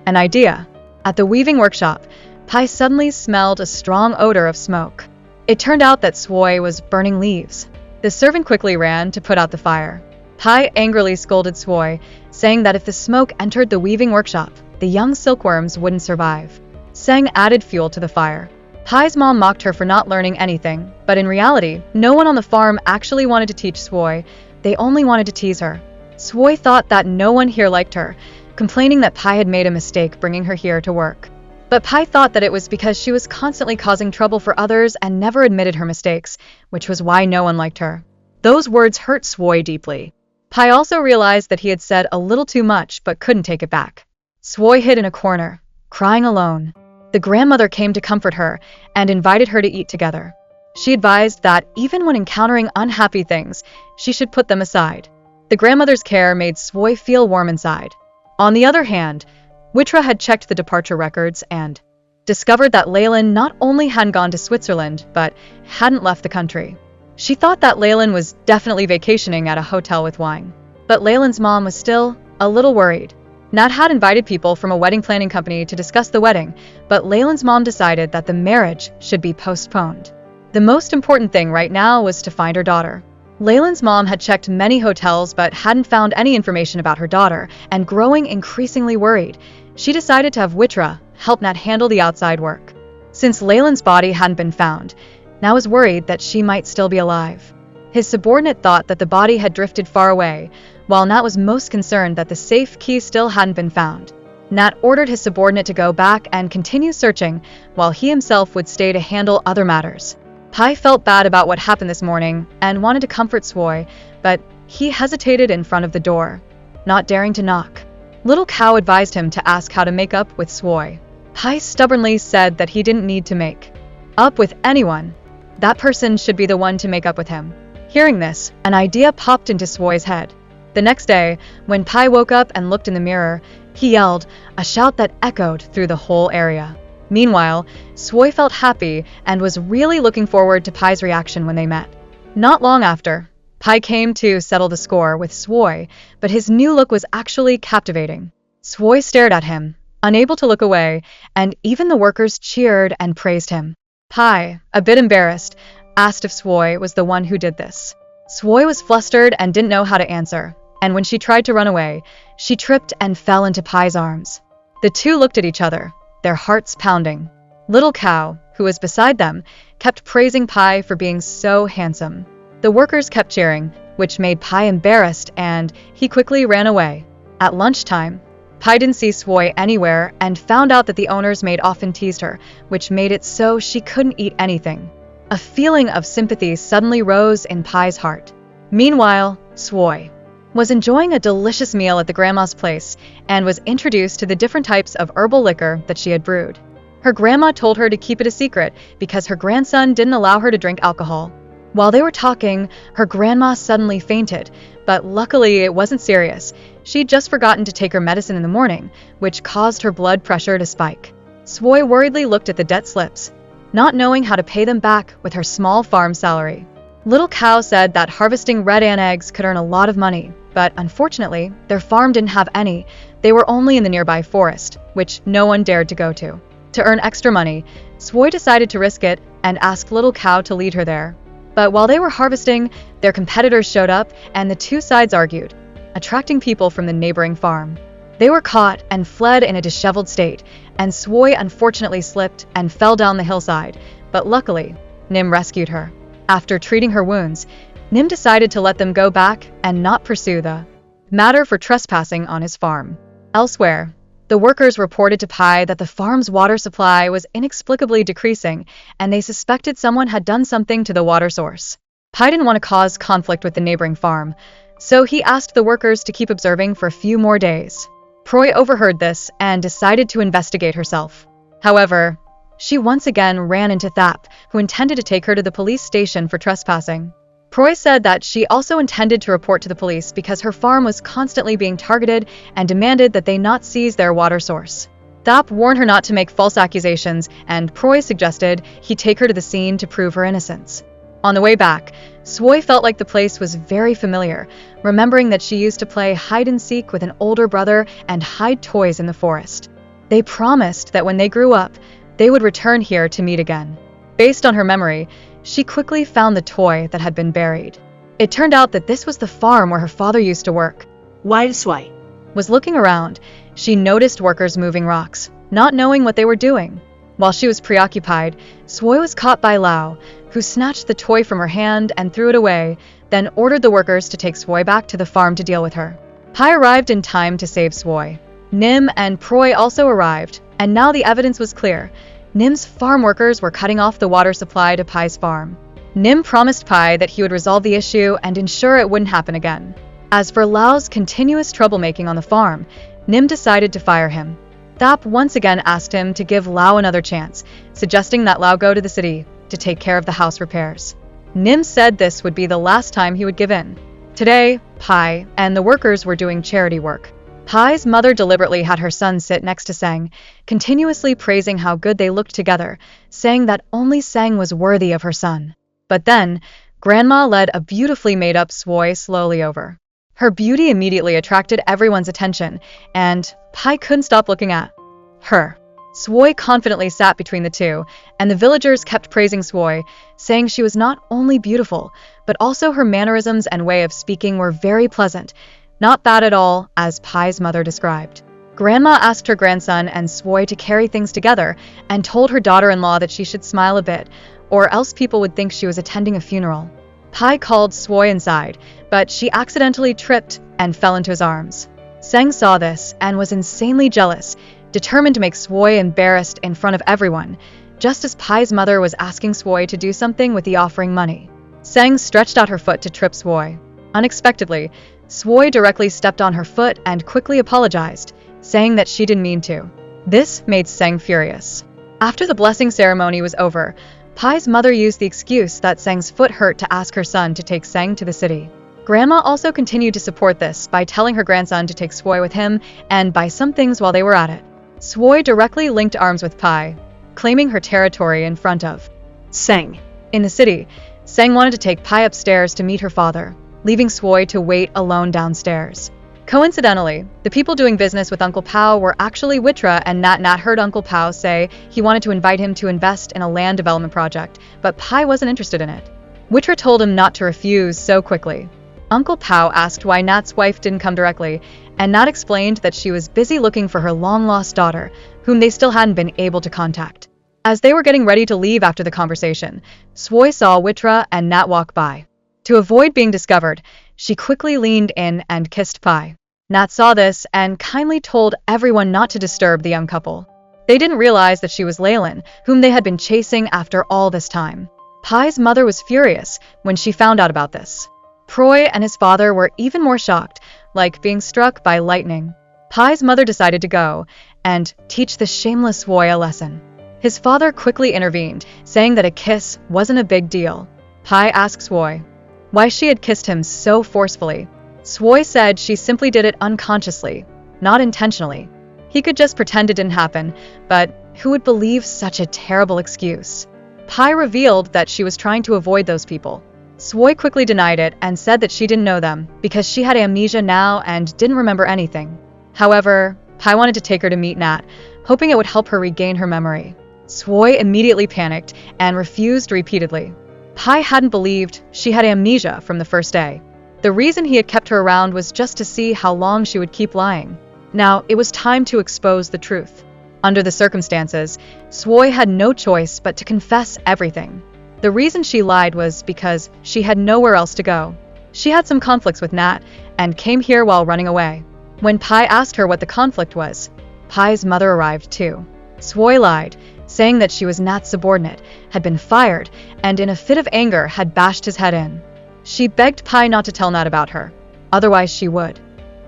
an idea. At the weaving workshop, Pai suddenly smelled a strong odor of smoke. It turned out that Swoi was burning leaves. The servant quickly ran to put out the fire. Pai angrily scolded Swoi, saying that if the smoke entered the weaving workshop, the young silkworms wouldn't survive. Sang added fuel to the fire. Pai's mom mocked her for not learning anything, but in reality, no one on the farm actually wanted to teach Swoi. They only wanted to tease her. Swoi thought that no one here liked her, complaining that Pai had made a mistake bringing her here to work. But Pai thought that it was because she was constantly causing trouble for others and never admitted her mistakes, which was why no one liked her. Those words hurt Swoi deeply. Pai also realized that he had said a little too much but couldn't take it back. Swoi hid in a corner, crying alone. The grandmother came to comfort her and invited her to eat together. She advised that even when encountering unhappy things, she should put them aside. The grandmother's care made Swoi feel warm inside. On the other hand, Witra had checked the departure records and discovered that Leyland not only hadn't gone to Switzerland, but hadn't left the country. She thought that Leyland was definitely vacationing at a hotel with wine. But Leyland's mom was still a little worried. Nat had invited people from a wedding planning company to discuss the wedding, but Leyland's mom decided that the marriage should be postponed. The most important thing right now was to find her daughter. Leyland's mom had checked many hotels but hadn't found any information about her daughter, and growing increasingly worried, she decided to have Witra help Nat handle the outside work. Since Leyland's body hadn't been found, Nat was worried that she might still be alive. His subordinate thought that the body had drifted far away, while Nat was most concerned that the safe key still hadn't been found. Nat ordered his subordinate to go back and continue searching, while he himself would stay to handle other matters. Pai felt bad about what happened this morning and wanted to comfort Swoi, but he hesitated in front of the door, not daring to knock. Little Cow advised him to ask how to make up with Swoi. Pai stubbornly said that he didn't need to make up with anyone. That person should be the one to make up with him. Hearing this, an idea popped into Swoi's head. The next day, when Pai woke up and looked in the mirror, he yelled, a shout that echoed through the whole area. Meanwhile, Swoi felt happy and was really looking forward to Pai's reaction when they met. Not long after, Pai came to settle the score with Swoi, but his new look was actually captivating. Swoi stared at him, unable to look away, and even the workers cheered and praised him. Pai, a bit embarrassed, asked if Swoi was the one who did this. Swoi was flustered and didn't know how to answer, and when she tried to run away, she tripped and fell into Pai's arms. The two looked at each other, their hearts pounding. Little Cow, who was beside them, kept praising Pai for being so handsome. The workers kept cheering, which made Pai embarrassed, and he quickly ran away. At lunchtime, Pai didn't see Swoi anywhere and found out that the owners maid often teased her, which made it so she couldn't eat anything. A feeling of sympathy suddenly rose in Pai's heart. Meanwhile, Swoi was enjoying a delicious meal at the grandma's place and was introduced to the different types of herbal liquor that she had brewed. Her grandma told her to keep it a secret because her grandson didn't allow her to drink alcohol. While they were talking, her grandma suddenly fainted, but luckily it wasn't serious. She'd just forgotten to take her medicine in the morning, which caused her blood pressure to spike. Swoi worriedly looked at the debt slips, not knowing how to pay them back with her small farm salary. Little Cow said that harvesting red ant eggs could earn a lot of money, but unfortunately, their farm didn't have any. They were only in the nearby forest, which no one dared to go to. To earn extra money, Swoi decided to risk it and asked Little Cow to lead her there. But while they were harvesting, their competitors showed up and the two sides argued, attracting people from the neighboring farm. They were caught and fled in a disheveled state, and Swoi unfortunately slipped and fell down the hillside, but luckily, Nim rescued her. After treating her wounds, Nim decided to let them go back and not pursue the matter for trespassing on his farm. Elsewhere, the workers reported to Pai that the farm's water supply was inexplicably decreasing, and they suspected someone had done something to the water source. Pai didn't want to cause conflict with the neighboring farm, so he asked the workers to keep observing for a few more days. Proi overheard this and decided to investigate herself. However, she once again ran into Thap, who intended to take her to the police station for trespassing. Proi said that she also intended to report to the police because her farm was constantly being targeted and demanded that they not seize their water source. Thap warned her not to make false accusations, and Proi suggested he take her to the scene to prove her innocence. On the way back, Swoi felt like the place was very familiar, remembering that she used to play hide-and-seek with an older brother and hide toys in the forest. They promised that when they grew up, they would return here to meet again. Based on her memory, she quickly found the toy that had been buried. It turned out that this was the farm where her father used to work. While Swai Was looking around, she noticed workers moving rocks, not knowing what they were doing. While she was preoccupied, Swoi was caught by Lao, who snatched the toy from her hand and threw it away, then ordered the workers to take Swoi back to the farm to deal with her. Pai arrived in time to save Swoi. Nim and Proi also arrived, and now the evidence was clear. Nim's farm workers were cutting off the water supply to Pai's farm. Nim promised Pai that he would resolve the issue and ensure it wouldn't happen again. As for Lao's continuous troublemaking on the farm, Nim decided to fire him. Thap once again asked him to give Lao another chance, suggesting that Lao go to the city to take care of the house repairs. Nim said this would be the last time he would give in. Today, Pai and the workers were doing charity work. Pai's mother deliberately had her son sit next to Sang, continuously praising how good they looked together, saying that only Sang was worthy of her son. But then, Grandma led a beautifully made-up Swoi slowly over. Her beauty immediately attracted everyone's attention, and Pai couldn't stop looking at her. Swoi confidently sat between the two, and the villagers kept praising Swoi, saying she was not only beautiful, but also her mannerisms and way of speaking were very pleasant, not bad at all, as Pai's mother described. Grandma asked her grandson and Swoi to carry things together, and told her daughter-in-law that she should smile a bit, or else people would think she was attending a funeral. Pai called Swoi inside, but she accidentally tripped and fell into his arms. Sang saw this and was insanely jealous, determined to make Swoi embarrassed in front of everyone, just as Pai's mother was asking Swoi to do something with the offering money. Sang stretched out her foot to trip Swoi. Unexpectedly, Swoi directly stepped on her foot and quickly apologized, saying that she didn't mean to. This made Sang furious. After the blessing ceremony was over, Pai's mother used the excuse that Sang's foot hurt to ask her son to take Sang to the city. Grandma also continued to support this by telling her grandson to take Swoi with him and buy some things while they were at it. Swoi directly linked arms with Pai, claiming her territory in front of Sang. In the city, Sang wanted to take Pai upstairs to meet her father, leaving Swoi to wait alone downstairs. Coincidentally, the people doing business with Uncle Pao were actually Witra, and Nat heard Uncle Pao say he wanted to invite him to invest in a land development project, but Pai wasn't interested in it. Witra told him not to refuse so quickly. Uncle Pao asked why Nat's wife didn't come directly, and Nat explained that she was busy looking for her long-lost daughter, whom they still hadn't been able to contact. As they were getting ready to leave after the conversation, Swoi saw Witra and Nat walk by. To avoid being discovered, she quickly leaned in and kissed Pai. Nat saw this and kindly told everyone not to disturb the young couple. They didn't realize that she was Leyland, whom they had been chasing after all this time. Pai's mother was furious when she found out about this. Proi and his father were even more shocked, like being struck by lightning. Pai's mother decided to go and teach the shameless Swoi a lesson. His father quickly intervened, saying that a kiss wasn't a big deal. Pai asked Swoi why she had kissed him so forcefully. Swoi said she simply did it unconsciously, not intentionally. He could just pretend it didn't happen, but who would believe such a terrible excuse? Pai revealed that she was trying to avoid those people. Swoi quickly denied it and said that she didn't know them because she had amnesia now and didn't remember anything. However, Pai wanted to take her to meet Nat, hoping it would help her regain her memory. Swoi immediately panicked and refused repeatedly. Pai hadn't believed she had amnesia from the first day. The reason he had kept her around was just to see how long she would keep lying. Now, it was time to expose the truth. Under the circumstances, Swoi had no choice but to confess everything. The reason she lied was because she had nowhere else to go. She had some conflicts with Nat and came here while running away. When Pai asked her what the conflict was, Pai's mother arrived too. Swoi lied, saying that she was Nat's subordinate, had been fired, and in a fit of anger had bashed his head in. She begged Pai not to tell Nat about her, otherwise she would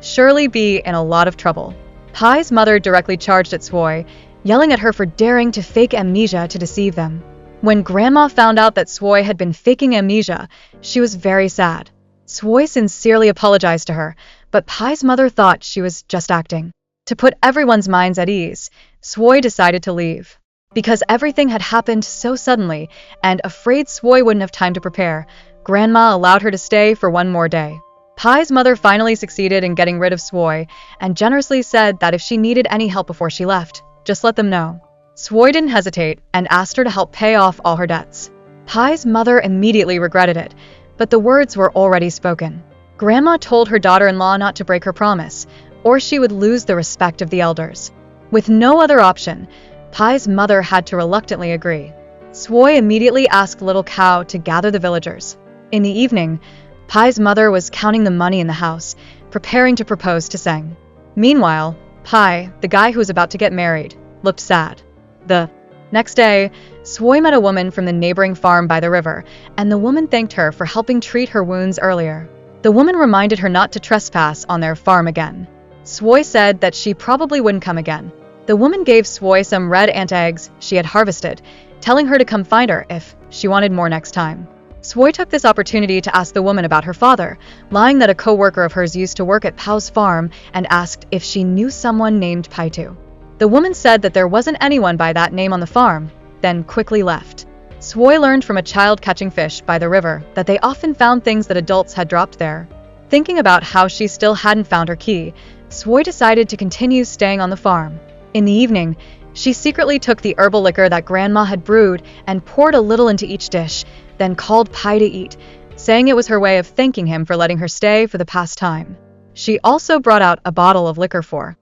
surely be in a lot of trouble. Pai's mother directly charged at Swoi, yelling at her for daring to fake amnesia to deceive them. When Grandma found out that Swoi had been faking amnesia, she was very sad. Swoi sincerely apologized to her, but Pai's mother thought she was just acting. To put everyone's minds at ease, Swoi decided to leave. Because everything had happened so suddenly, and afraid Swoi wouldn't have time to prepare, Grandma allowed her to stay for one more day. Pai's mother finally succeeded in getting rid of Swoi, and generously said that if she needed any help before she left, just let them know. Swoi didn't hesitate and asked her to help pay off all her debts. Pai's mother immediately regretted it, but the words were already spoken. Grandma told her daughter-in-law not to break her promise, or she would lose the respect of the elders. With no other option, Pai's mother had to reluctantly agree. Swoi immediately asked Little Cow to gather the villagers. In the evening, Pai's mother was counting the money in the house, preparing to propose to Seng. Meanwhile, Pai, the guy who was about to get married, looked sad. The next day, Swoi met a woman from the neighboring farm by the river, and the woman thanked her for helping treat her wounds earlier. The woman reminded her not to trespass on their farm again. Swoi said that she probably wouldn't come again. The woman gave Swoi some red ant eggs she had harvested, telling her to come find her if she wanted more next time. Swoi took this opportunity to ask the woman about her father, lying that a co-worker of hers used to work at Pau's farm, and asked if she knew someone named Paitu. The woman said that there wasn't anyone by that name on the farm, then quickly left. Swoi learned from a child catching fish by the river that they often found things that adults had dropped there. Thinking about how she still hadn't found her key, Swoi decided to continue staying on the farm. In the evening, she secretly took the herbal liquor that Grandma had brewed and poured a little into each dish, then called Pai to eat, saying it was her way of thanking him for letting her stay for the past time. She also brought out a bottle of liquor for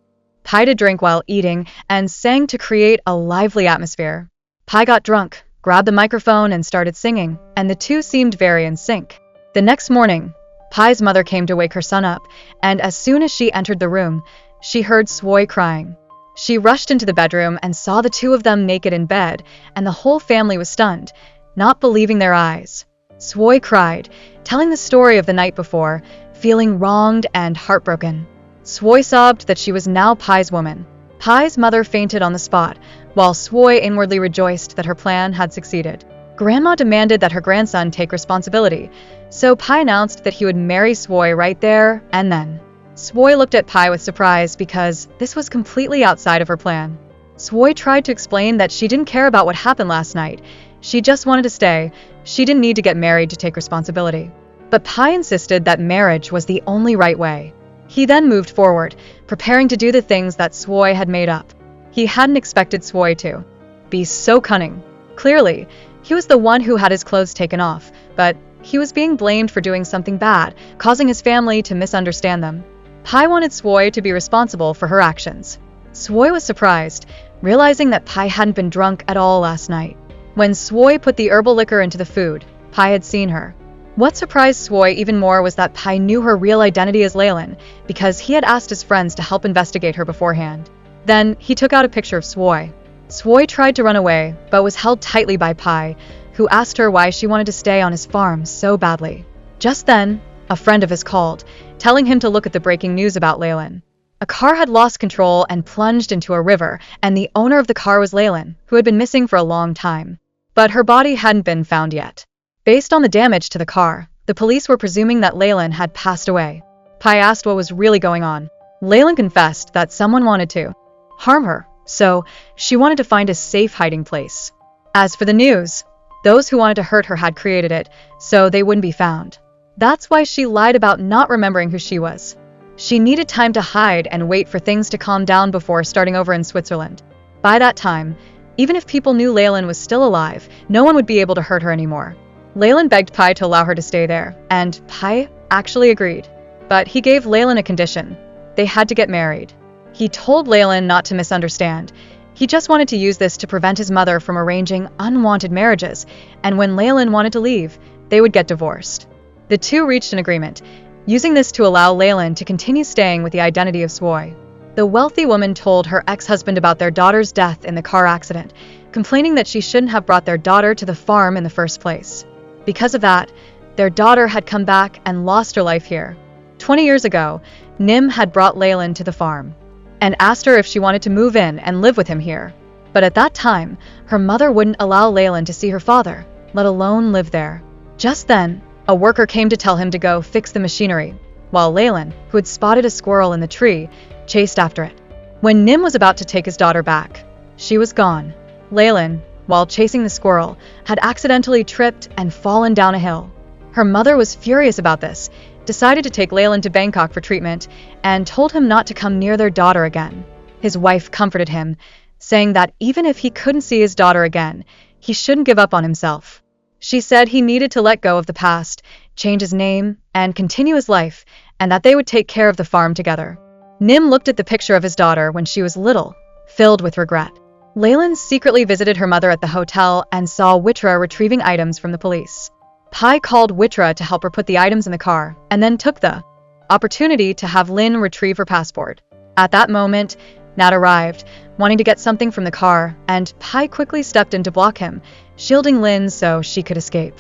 Pai to drink while eating and sang to create a lively atmosphere. Pai got drunk, grabbed the microphone and started singing, and the two seemed very in sync. The next morning, Pai's mother came to wake her son up, and as soon as she entered the room, she heard Swoi crying. She rushed into the bedroom and saw the two of them naked in bed, and the whole family was stunned, not believing their eyes. Swoi cried, telling the story of the night before, feeling wronged and heartbroken. Swoi sobbed that she was now Pai's woman. Pai's mother fainted on the spot, while Swoi inwardly rejoiced that her plan had succeeded. Grandma demanded that her grandson take responsibility, so Pai announced that he would marry Swoi right there and then. Swoi looked at Pai with surprise because this was completely outside of her plan. Swoi tried to explain that she didn't care about what happened last night. She just wanted to stay. She didn't need to get married to take responsibility. But Pai insisted that marriage was the only right way. He then moved forward, preparing to do the things that Swoi had made up. He hadn't expected Swoi to be so cunning. Clearly, he was the one who had his clothes taken off, but he was being blamed for doing something bad, causing his family to misunderstand them. Pai wanted Swoi to be responsible for her actions. Swoi was surprised, realizing that Pai hadn't been drunk at all last night. When Swoi put the herbal liquor into the food, Pai had seen her. What surprised Swoi even more was that Pai knew her real identity as Leyland, because he had asked his friends to help investigate her beforehand. Then, he took out a picture of Swoi. Swoi tried to run away, but was held tightly by Pai, who asked her why she wanted to stay on his farm so badly. Just then, a friend of his called, telling him to look at the breaking news about Leyland. A car had lost control and plunged into a river, and the owner of the car was Leyland, who had been missing for a long time. But her body hadn't been found yet. Based on the damage to the car, the police were presuming that Leyland had passed away. Pai asked what was really going on. Leyland confessed that someone wanted to harm her, so she wanted to find a safe hiding place. As for the news, those who wanted to hurt her had created it, so they wouldn't be found. That's why she lied about not remembering who she was. She needed time to hide and wait for things to calm down before starting over in Switzerland. By that time, even if people knew Leyland was still alive, no one would be able to hurt her anymore. Leyland begged Pai to allow her to stay there, and Pai actually agreed. But he gave Leyland a condition. They had to get married. He told Leyland not to misunderstand. He just wanted to use this to prevent his mother from arranging unwanted marriages, and when Leyland wanted to leave, they would get divorced. The two reached an agreement, using this to allow Leyland to continue staying with the identity of Swoi. The wealthy woman told her ex-husband about their daughter's death in the car accident, complaining that she shouldn't have brought their daughter to the farm in the first place. Because of that, their daughter had come back and lost her life here. 20 years ago, Nim had brought Leyland to the farm and asked her if she wanted to move in and live with him here. But at that time, her mother wouldn't allow Leyland to see her father, let alone live there. Just then, a worker came to tell him to go fix the machinery, while Leyland, who had spotted a squirrel in the tree, chased after it. When Nim was about to take his daughter back, she was gone. Leyland, while chasing the squirrel, had accidentally tripped and fallen down a hill. Her mother was furious about this, decided to take Leyland to Bangkok for treatment, and told him not to come near their daughter again. His wife comforted him, saying that even if he couldn't see his daughter again, he shouldn't give up on himself. She said he needed to let go of the past, change his name, and continue his life, and that they would take care of the farm together. Nim looked at the picture of his daughter when she was little, filled with regret. Leyland secretly visited her mother at the hotel and saw Witra retrieving items from the police. Pai called Witra to help her put the items in the car, and then took the opportunity to have Lin retrieve her passport. At that moment, Nat arrived, wanting to get something from the car, and Pai quickly stepped in to block him, shielding Lin so she could escape.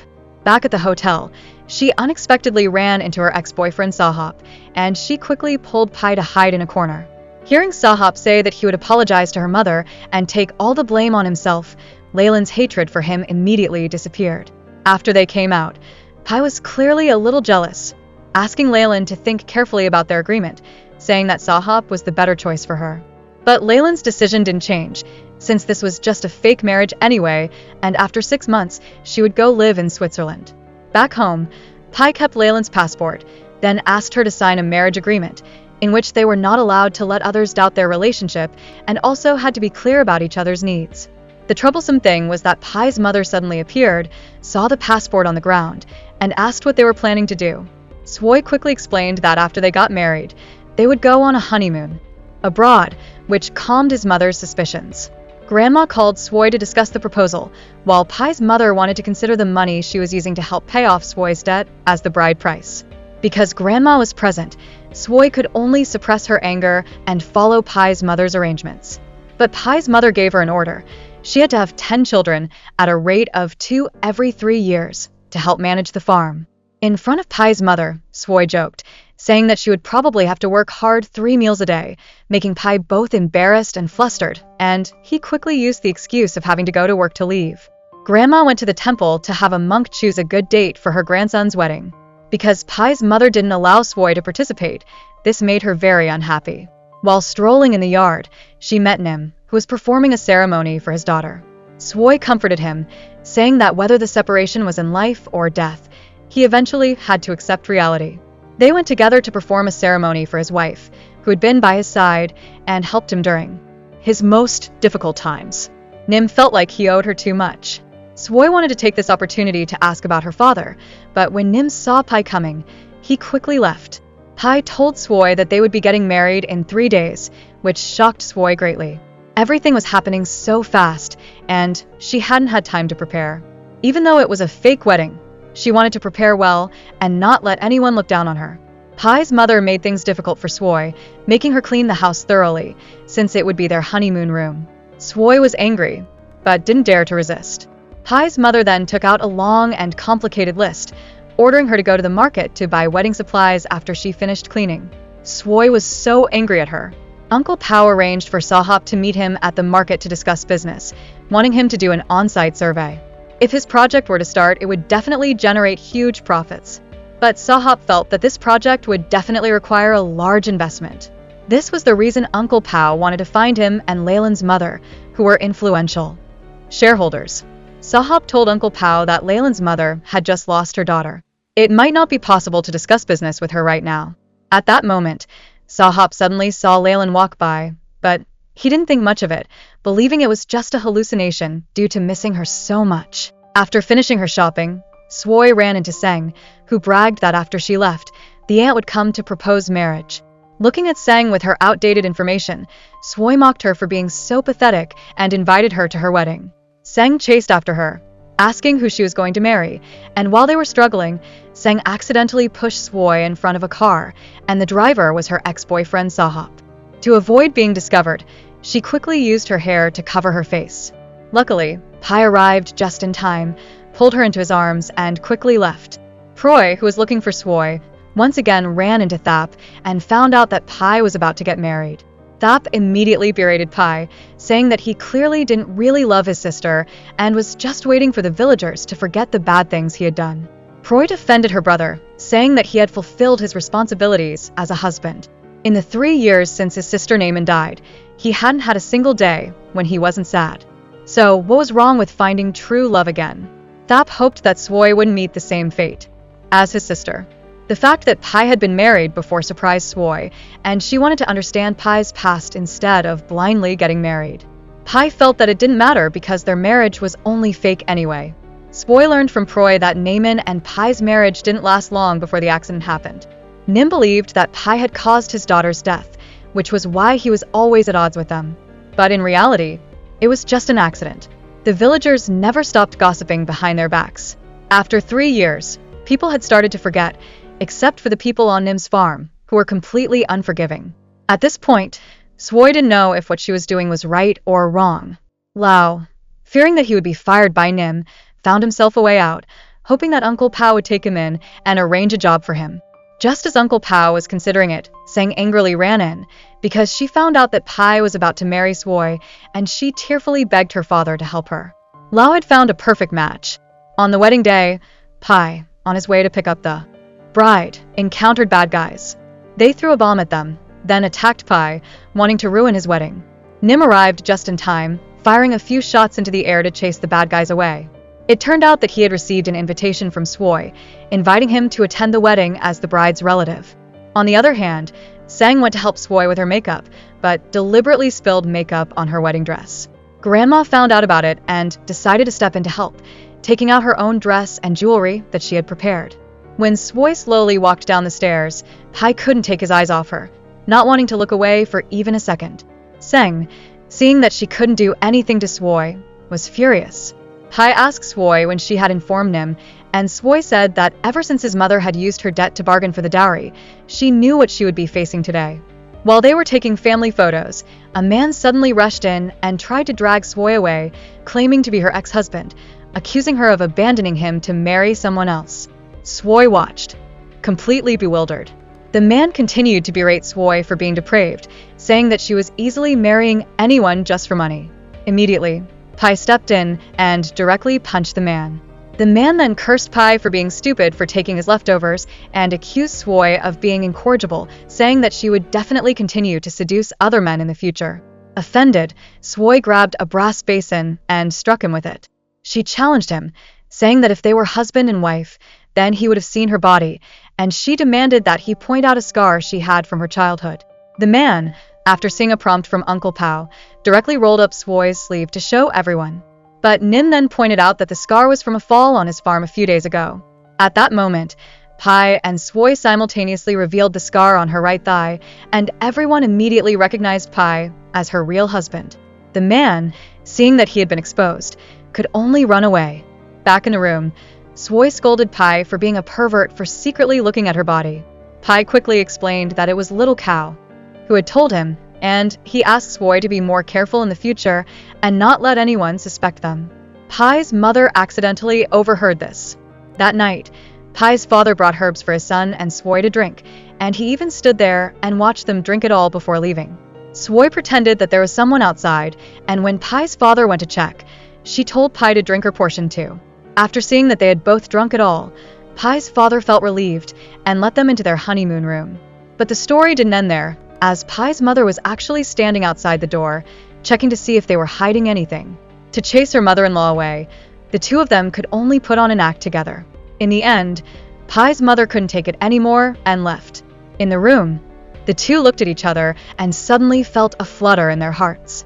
Back at the hotel, she unexpectedly ran into her ex-boyfriend Sahop, and she quickly pulled Pai to hide in a corner. Hearing Sahop say that he would apologize to her mother and take all the blame on himself, Leyland's hatred for him immediately disappeared. After they came out, Pai was clearly a little jealous, asking Leyland to think carefully about their agreement, saying that Sahop was the better choice for her. But Leyland's decision didn't change, since this was just a fake marriage anyway, and after 6 months, she would go live in Switzerland. Back home, Pai kept Leyland's passport, then asked her to sign a marriage agreement, in which they were not allowed to let others doubt their relationship and also had to be clear about each other's needs. The troublesome thing was that Pai's mother suddenly appeared, saw the passport on the ground, and asked what they were planning to do. Swoi quickly explained that after they got married, they would go on a honeymoon abroad, which calmed his mother's suspicions. Grandma called Swoi to discuss the proposal, while Pai's mother wanted to consider the money she was using to help pay off Swoi's debt as the bride price. Because Grandma was present, Swoi could only suppress her anger and follow Pai's mother's arrangements. But Pai's mother gave her an order. She had to have 10 children at a rate of 2 every 3 years to help manage the farm. In front of Pai's mother, Swoi joked, saying that she would probably have to work hard 3 meals a day, making Pai both embarrassed and flustered, and he quickly used the excuse of having to go to work to leave. Grandma went to the temple to have a monk choose a good date for her grandson's wedding. Because Pai's mother didn't allow Swoi to participate, this made her very unhappy. While strolling in the yard, she met Nim, who was performing a ceremony for his daughter. Swoi comforted him, saying that whether the separation was in life or death, he eventually had to accept reality. They went together to perform a ceremony for his wife, who had been by his side and helped him during his most difficult times. Nim felt like he owed her too much. Swoi wanted to take this opportunity to ask about her father, but when Nim saw Pai coming, he quickly left. Pai told Swoi that they would be getting married in 3 days, which shocked Swoi greatly. Everything was happening so fast, and she hadn't had time to prepare. Even though it was a fake wedding, she wanted to prepare well and not let anyone look down on her. Pai's mother made things difficult for Swoi, making her clean the house thoroughly, since it would be their honeymoon room. Swoi was angry, but didn't dare to resist. Pai's mother then took out a long and complicated list, ordering her to go to the market to buy wedding supplies after she finished cleaning. Swoi was so angry at her. Uncle Pao arranged for Sahop to meet him at the market to discuss business, wanting him to do an on-site survey. If his project were to start, it would definitely generate huge profits. But Sahop felt that this project would definitely require a large investment. This was the reason Uncle Pao wanted to find him and Leyland's mother, who were influential shareholders. Sahop told Uncle Pao that Leyland's mother had just lost her daughter. It might not be possible to discuss business with her right now. At that moment, Sahop suddenly saw Leyland walk by, but he didn't think much of it, believing it was just a hallucination due to missing her so much. After finishing her shopping, Swoi ran into Seng, who bragged that after she left, the aunt would come to propose marriage. Looking at Seng with her outdated information, Swoi mocked her for being so pathetic and invited her to her wedding. Seng chased after her, asking who she was going to marry, and while they were struggling, Seng accidentally pushed Swoi in front of a car, and the driver was her ex-boyfriend Sahop. To avoid being discovered, she quickly used her hair to cover her face. Luckily, Pai arrived just in time, pulled her into his arms, and quickly left. Proy, who was looking for Swoi, once again ran into Thap and found out that Pai was about to get married. Thap immediately berated Pai, saying that he clearly didn't really love his sister and was just waiting for the villagers to forget the bad things he had done. Proy defended her brother, saying that he had fulfilled his responsibilities as a husband. In the 3 years since his sister Naaman died, he hadn't had a single day when he wasn't sad. So what was wrong with finding true love again? Thap hoped that Swoi wouldn't meet the same fate as his sister. The fact that Pai had been married before surprised Swoi, and she wanted to understand Pai's past instead of blindly getting married. Pi felt that it didn't matter because their marriage was only fake anyway. Swoi learned from Proy that Naaman and Pi's marriage didn't last long before the accident happened. Nim believed that Pi had caused his daughter's death, which was why he was always at odds with them. But in reality, it was just an accident. The villagers never stopped gossiping behind their backs. After 3 years, people had started to forget, except for the people on Nim's farm, who were completely unforgiving. At this point, Swoi didn't know if what she was doing was right or wrong. Lau, fearing that he would be fired by Nim, found himself a way out, hoping that Uncle Pao would take him in and arrange a job for him. Just as Uncle Pao was considering it, Sang angrily ran in, because she found out that Pi was about to marry Swoi, and she tearfully begged her father to help her. Lau had found a perfect match. On the wedding day, Pi, on his way to pick up the bride, encountered bad guys. They threw a bomb at them, then attacked Pi, wanting to ruin his wedding. Nim arrived just in time, firing a few shots into the air to chase the bad guys away. It turned out that he had received an invitation from Swoi, inviting him to attend the wedding as the bride's relative. On the other hand, Sang went to help Swoi with her makeup, but deliberately spilled makeup on her wedding dress. Grandma found out about it and decided to step in to help, taking out her own dress and jewelry that she had prepared. When Swoi slowly walked down the stairs, Pi couldn't take his eyes off her, not wanting to look away for even a second. Sang, seeing that she couldn't do anything to Swoi, was furious. Pi asked Swoi when she had informed him, and Swoi said that ever since his mother had used her debt to bargain for the dowry, she knew what she would be facing today. While they were taking family photos, a man suddenly rushed in and tried to drag Swoi away, claiming to be her ex-husband, accusing her of abandoning him to marry someone else. Swoi watched, completely bewildered. The man continued to berate Swoi for being depraved, saying that she was easily marrying anyone just for money. Immediately, Pi stepped in and directly punched the man. The man then cursed Pi for being stupid for taking his leftovers and accused Swoi of being incorrigible, saying that she would definitely continue to seduce other men in the future. Offended, Swoi grabbed a brass basin and struck him with it. She challenged him, saying that if they were husband and wife, then he would have seen her body, and she demanded that he point out a scar she had from her childhood. The man, after seeing a prompt from Uncle Pao, directly rolled up Swoi's sleeve to show everyone. But Nim then pointed out that the scar was from a fall on his farm a few days ago. At that moment, Pi and Swoi simultaneously revealed the scar on her right thigh, and everyone immediately recognized Pi as her real husband. The man, seeing that he had been exposed, could only run away. Back in the room, Swoi scolded Pi for being a pervert for secretly looking at her body. Pi quickly explained that it was Little Cow, who had told him, and he asked Swoi to be more careful in the future and not let anyone suspect them. Pi's mother accidentally overheard this. That night, Pi's father brought herbs for his son and Swoi to drink, and he even stood there and watched them drink it all before leaving. Swoi pretended that there was someone outside, and when Pi's father went to check, she told Pi to drink her portion too. After seeing that they had both drunk it all, Pi's father felt relieved and let them into their honeymoon room. But the story didn't end there, as Pi's mother was actually standing outside the door, checking to see if they were hiding anything. To chase her mother-in-law away, the two of them could only put on an act together. In the end, Pi's mother couldn't take it anymore and left. In the room, the two looked at each other and suddenly felt a flutter in their hearts.